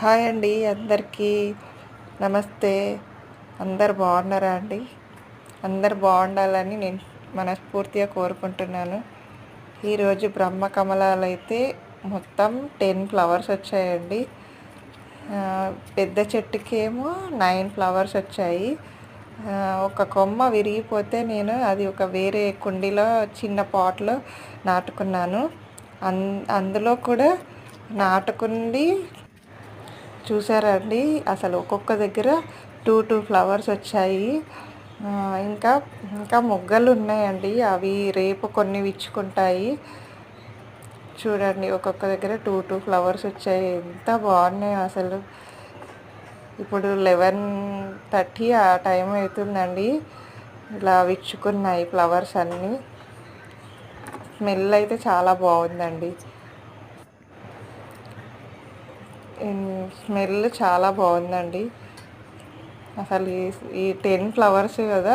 Hi అండి అందరికీ నమస్తే. అందరు బాగున్నారా అండి? అందరు బాగుండాలని నేను మనస్ఫూర్తిగా కోరుకుంటున్నాను. ఈరోజు బ్రహ్మకమలాలు అయితే మొత్తం 10 ఫ్లవర్స్ వచ్చాయండి. పెద్ద చెట్టుకేమో 9 ఫ్లవర్స్ వచ్చాయి. ఒక కొమ్మ విరిగిపోతే నేను అది ఒక వేరే కుండీలో చిన్న పాట్లో నాటుకున్నాను. అందులో కూడా నాటుకుంది. చూసారా అండి, అసలు ఒక్కొక్క దగ్గర 2 ఫ్లవర్స్ వచ్చాయి. ఇంకా ఇంకా మొగ్గలు ఉన్నాయండి, అవి రేపు కొన్ని విచ్చుకుంటాయి. చూడండి, ఒక్కొక్క దగ్గర 2 ఫ్లవర్స్ వచ్చాయి. ఎంత బాగున్నాయో అసలు. ఇప్పుడు 11:30 ఆ టైం అవుతుందండి. ఇలా విచ్చుకున్నాయి ఫ్లవర్స్ అన్నీ. స్మెల్ అయితే చాలా బాగుందండి. స్మెల్ చాలా బాగుందండి. అసలు ఈ 10 ఫ్లవర్స్ కదా